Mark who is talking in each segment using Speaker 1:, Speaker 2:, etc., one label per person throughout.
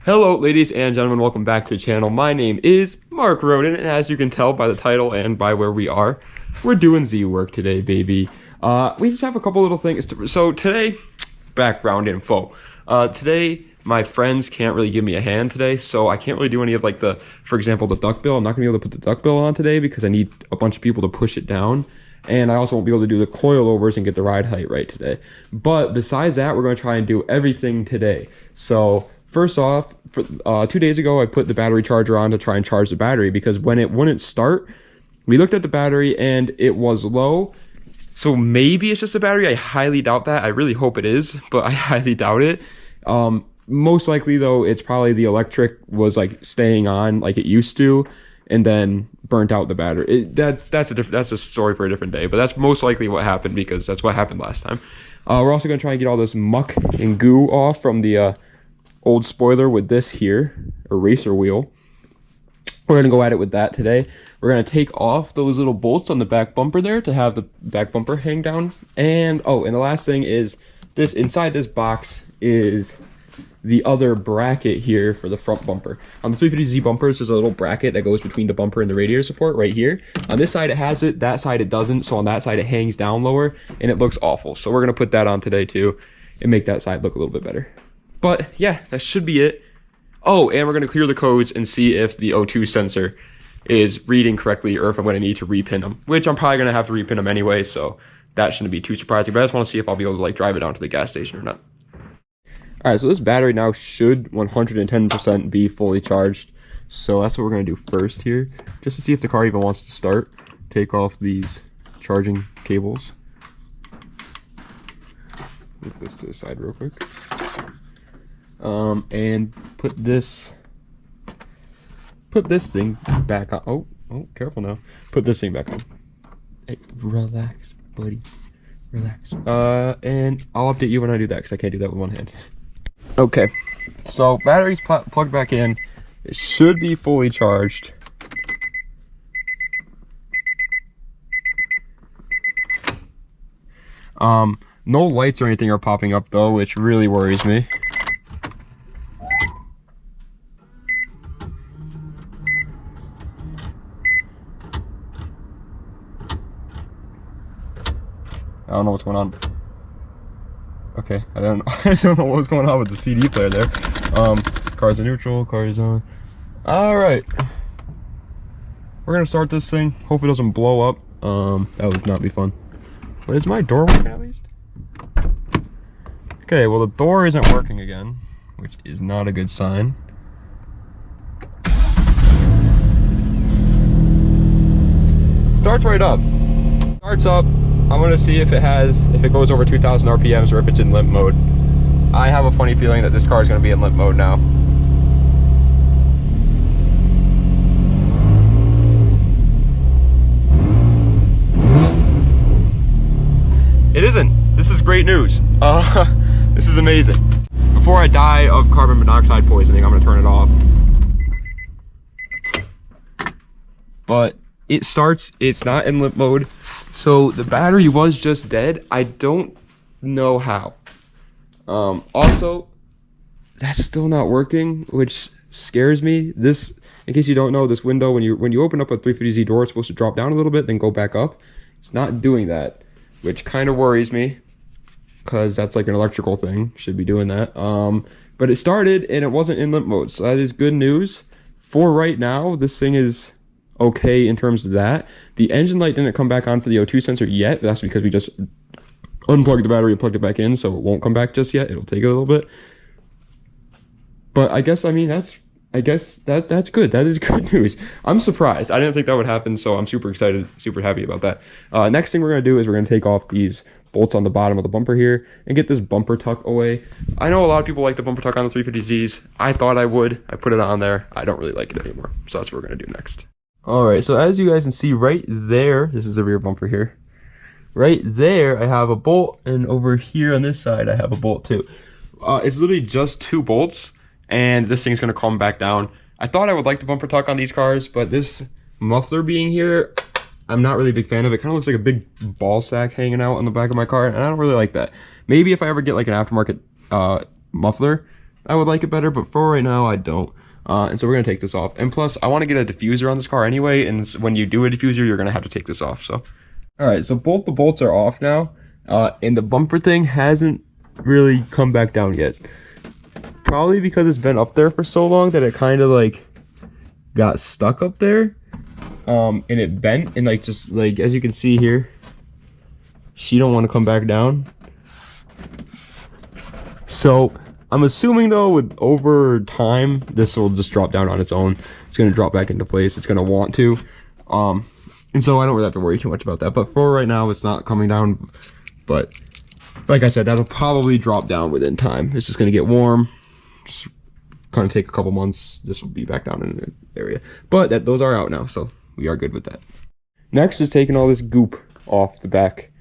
Speaker 1: Hello, ladies and gentlemen, welcome back to the channel. My name is Mark Roden, and as you can tell by the title and by where we are, we're doing Z work today, baby. We just have a couple little things. So today, background info. Today, my friends can't really give me a hand today, so I can't really do any of like for example, the duckbill. I'm not gonna be able to put the duckbill on today because I need a bunch of people to push it down. And I also won't be able to do the coilovers and get the ride height right today. But besides that, we're gonna try and do everything today. So first off, 2 days ago, I put the battery charger on to try and charge the battery because when it wouldn't start, we looked at the battery and it was low. So maybe it's just the battery. I highly doubt that. I really hope it is, but I highly doubt it. Most likely though, it's probably the electric was like staying on like it used to and then burnt out the battery. That's a story for a different day, but that's most likely what happened because that's what happened last time. We're also gonna try and get all this muck and goo off from the old spoiler with this here, eraser wheel. We're gonna go at it with that today. We're gonna take off those little bolts on the back bumper there to have the back bumper hang down. And and the last thing is this, inside this box is the other bracket here for the front bumper. On the 350Z bumpers, there's a little bracket that goes between the bumper and the radiator support right here. On this side it has it, that side it doesn't, so on that side it hangs down lower and it looks awful. So we're gonna put that on today too and make that side look a little bit better. But yeah, that should be it. Oh, and we're gonna clear the codes and see if the O2 sensor is reading correctly or if I'm gonna need to repin them, which I'm probably gonna have to repin them anyway, so that shouldn't be too surprising, but I just wanna see if I'll be able to like drive it down to the gas station or not. All right, so this battery now should 110% be fully charged. So that's what we're gonna do first here, just to see if the car even wants to start. Take off these charging cables. Move this to the side real quick. And put this thing back on. Oh, careful now. Put this thing back on. Hey, relax, buddy. Relax. And I'll update you when I do that because I can't do that with one hand. Okay, so battery's plugged back in. It should be fully charged. No lights or anything are popping up though, which really worries me. I don't know what's going on. Okay, I don't know what was going on with the CD player there. Cars are neutral, cars on. Alright. We're gonna start this thing. Hope it doesn't blow up. That would not be fun. But is my door working at least? Okay, well the door isn't working again, which is not a good sign. Starts right up. Starts up. I'm gonna see if it goes over 2,000 RPMs or if it's in limp mode. I have a funny feeling that this car is gonna be in limp mode now. It isn't. This is great news. This is amazing. Before I die of carbon monoxide poisoning, I'm gonna turn it off. But it starts, it's not in limp mode. So the battery was just dead. I don't know how. Also, that's still not working, which scares me. This, in case you don't know, this window, when you open up a 350Z door, it's supposed to drop down a little bit, then go back up. It's not doing that, which kind of worries me, because that's like an electrical thing. Should be doing that. But it started, and it wasn't in limp mode, so that is good news. For right now, this thing is okay in terms of that. The engine light didn't come back on for the O2 sensor yet. That's because we just unplugged the battery and plugged it back in, so it won't come back just yet. It'll take a little bit. But I guess that's good. That is good news. I'm surprised. I didn't think that would happen, so I'm super excited, super happy about that. Next thing we're gonna do is we're gonna take off these bolts on the bottom of the bumper here and get this bumper tuck away. I know a lot of people like the bumper tuck on the 350Zs. I thought I would. I put it on there. I don't really like it anymore. So that's what we're gonna do next. Alright, so as you guys can see right there, this is the rear bumper here. Right there, I have a bolt, and over here on this side, I have a bolt too. It's literally just 2 bolts, and this thing's gonna come back down. I thought I would like the bumper tuck on these cars, but this muffler being here, I'm not really a big fan of. It kind of looks like a big ball sack hanging out on the back of my car, and I don't really like that. Maybe if I ever get like an aftermarket muffler, I would like it better, but for right now, I don't. And so we're gonna take this off. And plus, I want to get a diffuser on this car anyway, and when you do a diffuser, you're gonna have to take this off, so. Alright, so both the bolts are off now, and the bumper thing hasn't really come back down yet. Probably because it's been up there for so long that it kind of like got stuck up there, and it bent, and like just like as you can see here, she don't want to come back down. So I'm assuming though, with over time, this will just drop down on its own. It's gonna drop back into place. It's gonna want to, and so I don't really have to worry too much about that. But for right now, it's not coming down. But like I said, that'll probably drop down within time. It's just gonna get warm. Just kind of take a couple months. This will be back down in the area. But those are out now, so we are good with that. Next is taking all this goop off the back.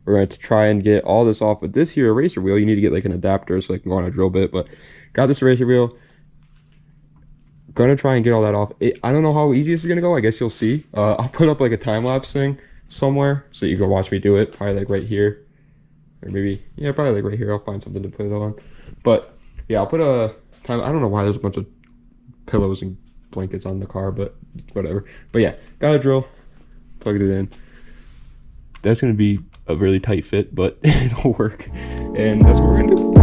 Speaker 1: We're going to try and get all this off with this here eraser wheel. You need to get like an adapter so I can go on a drill bit, but got this eraser wheel. Gonna try and get all that off. I don't know how easy this is gonna go. I guess you'll see. I'll put up like a time-lapse thing somewhere so you can watch me do it. Probably like right here. Or maybe, yeah, probably like right here. I'll find something to put it on. But yeah, I'll put a time. I don't know why there's a bunch of pillows and blankets on the car, but whatever. But yeah, got a drill, plugged it in. That's gonna be a really tight fit, but it'll work, and that's what we're gonna do.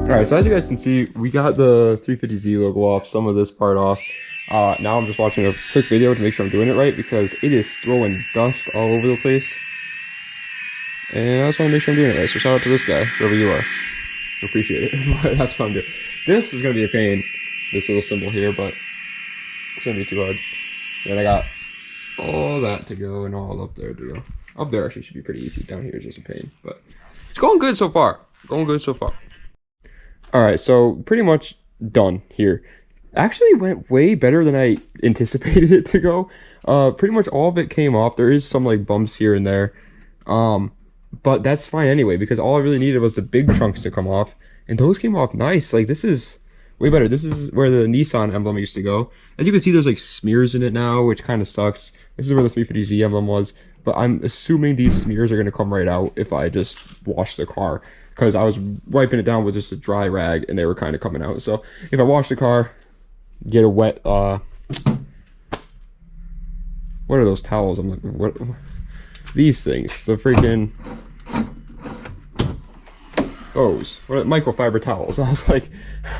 Speaker 1: Alright, so as you guys can see, we got the 350Z logo off, some of this part off. Now I'm just watching a quick video to make sure I'm doing it right, because it is throwing dust all over the place. And I just want to make sure I'm doing it right, so shout out to this guy, wherever you are. Appreciate it, but that's what I'm doing. This is going to be a pain, this little symbol here, but it's going to be too hard. And I got all that to go and all up there to go. Up there actually should be pretty easy, down here is just a pain, but it's going good so far. Going good so far. Alright, so pretty much done here. Actually went way better than I anticipated it to go. Pretty much all of it came off. There is some like bumps here and there. But that's fine anyway, because all I really needed was the big chunks to come off. And those came off nice. Like, this is way better. This is where the Nissan emblem used to go. As you can see, there's like smears in it now, which kind of sucks. This is where the 350Z emblem was. But I'm assuming these smears are going to come right out if I just wash the car. Because I was wiping it down with just a dry rag, and they were kind of coming out. So if I wash the car, get a wet, what are those towels? I'm looking, what, these things, the freaking, those, what, microfiber towels. I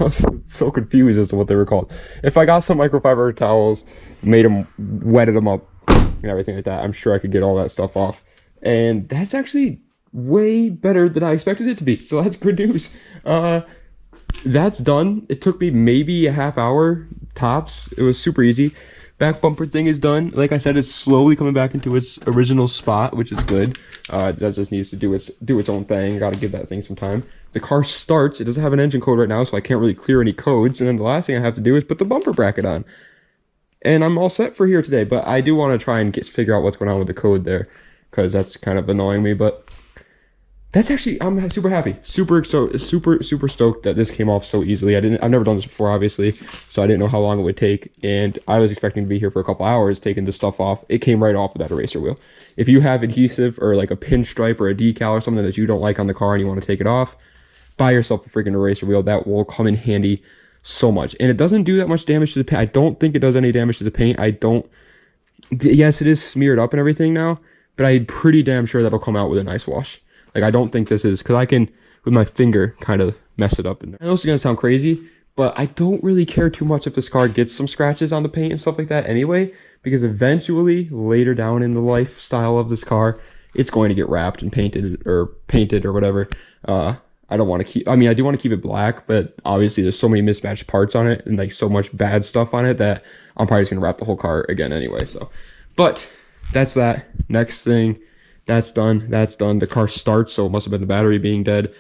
Speaker 1: was so confused as to what they were called. If I got some microfiber towels, made them, wetted them up, and everything like that, I'm sure I could get all that stuff off. And that's actually way better than I expected it to be, so that's good news. That's done. It took me maybe a half hour tops. It was super easy. Back bumper thing is done. Like I said, it's slowly coming back into its original spot, which is good. That just needs to do its own thing. Got to give that thing some time. The car starts. It doesn't have an engine code right now, so I can't really clear any codes. And then the last thing I have to do is put the bumper bracket on. And I'm all set for here today, but I do want to try and figure out what's going on with the code there, because that's kind of annoying me. But that's actually, I'm super happy, super stoked that this came off so easily. I've never done this before, obviously, so I didn't know how long it would take, and I was expecting to be here for a couple hours taking this stuff off. It came right off with that eraser wheel. If you have adhesive or like a pinstripe or a decal or something that you don't like on the car and you want to take it off, buy yourself a freaking eraser wheel. That will come in handy so much, and it doesn't do that much damage to the paint. I don't think it does any damage to the paint. Yes, it is smeared up and everything now, but I'm pretty damn sure that'll come out with a nice wash. Like, I don't think this is, because I can, with my finger, kind of mess it up in there. I know it's going to sound crazy, but I don't really care too much if this car gets some scratches on the paint and stuff like that anyway, because eventually, later down in the lifestyle of this car, it's going to get wrapped and painted or whatever. I don't want to keep, I mean, I do want to keep it black, but obviously there's so many mismatched parts on it and like so much bad stuff on it that I'm probably just going to wrap the whole car again anyway, so. But, that's that. Next thing. That's done. That's done. The car starts, so it must have been the battery being dead.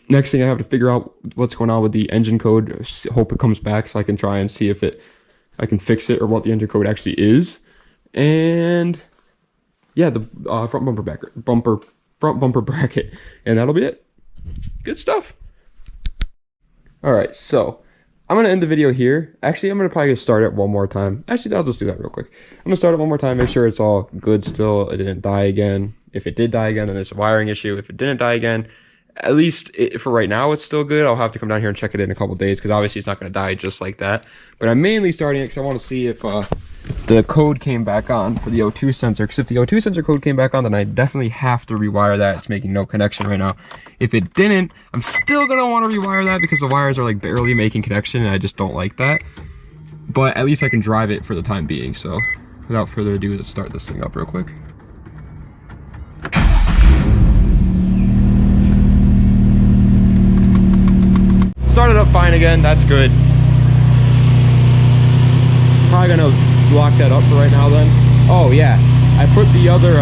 Speaker 1: Next thing, I have to figure out what's going on with the engine code. Hope it comes back so I can try and see if I can fix it or what the engine code actually is. and yeah, the front bumper bracket, and that'll be it. Good stuff. All right, so I'm gonna end the video here. Actually, I'm gonna probably start it one more time. Actually, I'll just do that real quick. I'm gonna start it one more time, make sure it's all good still. It didn't die again. If it did die again, then it's a wiring issue. If it didn't die again, at least for right now, it's still good. I'll have to come down here and check it in a couple days because obviously it's not gonna die just like that. But I'm mainly starting it because I want to see if the code came back on for the O2 sensor, because if the O2 sensor code came back on, then I definitely have to rewire that. It's making no connection right now. If it didn't, I'm still gonna want to rewire that because the wires are like barely making connection and I just don't like that. But at least I can drive it for the time being. So without further ado, let's start this thing up real quick. Started up fine again, that's good. Probably gonna lock that up for right now then. Oh yeah, I put the other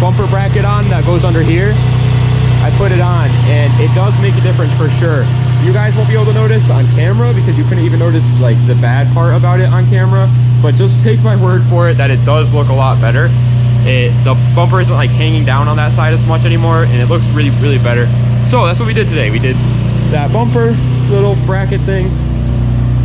Speaker 1: bumper bracket on that goes under here. I put it on and it does make a difference for sure. You guys won't be able to notice on camera because you couldn't even notice like the bad part about it on camera, but just take my word for it that it does look a lot better. The bumper isn't like hanging down on that side as much anymore, and it looks really, really better. So that's what we did today. We did that bumper little bracket thing,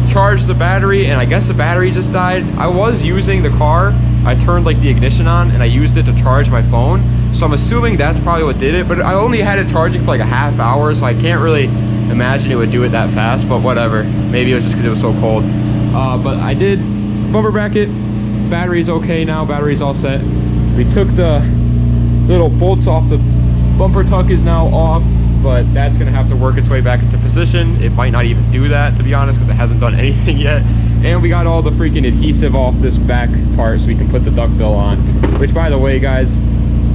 Speaker 1: charged the battery, and I guess the battery just died. I was using the car, I turned like the ignition on and I used it to charge my phone, so I'm assuming that's probably what did it, but I only had it charging for like a half hour, so I can't really imagine it would do it that fast, but whatever. Maybe it was just because it was so cold. But I did bumper bracket, battery's okay now, battery's all set. We took the little bolts off, the bumper tuck is now off, but that's gonna have to work its way back into position. It might not even do that, to be honest, because it hasn't done anything yet. And we got all the freaking adhesive off this back part so we can put the duckbill on, which, by the way, guys,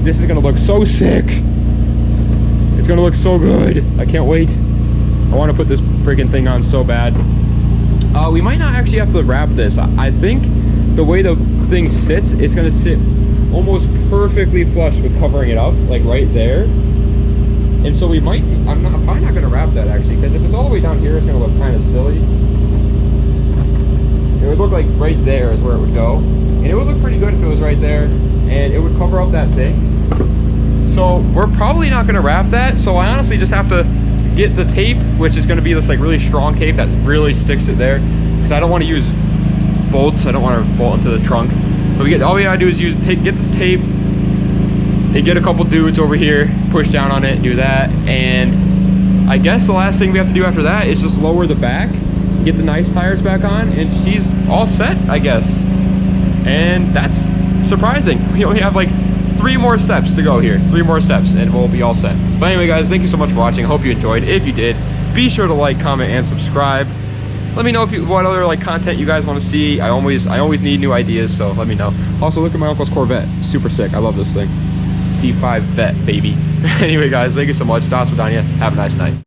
Speaker 1: this is gonna look so sick. It's gonna look so good. I can't wait. I want to put this freaking thing on so bad. We might not actually have to wrap this. I think the way the thing sits, it's gonna sit almost perfectly flush with covering it up, like right there. And so we might, I'm probably not gonna wrap that actually, because if it's all the way down here, it's gonna look kind of silly. It would look like right there is where it would go. And it would look pretty good if it was right there, and it would cover up that thing. So we're probably not gonna wrap that. So I honestly just have to get the tape, which is gonna be this like really strong tape that really sticks it there, because I don't want to use bolts. I don't want to bolt into the trunk. So all we gotta do is get this tape, and get a couple dudes over here, push down on it, do that, and I guess the last thing we have to do after that is just lower the back, get the nice tires back on, and she's all set, I guess. And that's surprising. We only have like 3 more steps to go here, 3 more steps, and we'll be all set. But anyway, guys, thank you so much for watching. I hope you enjoyed. If you did, be sure to like, comment, and subscribe. Let me know what other like content you guys want to see. I always need new ideas, so let me know. Also, look at my uncle's Corvette, super sick. I love this thing. C5 Vet, baby. Anyway, guys, thank you so much. Das Vidania. Have a nice night.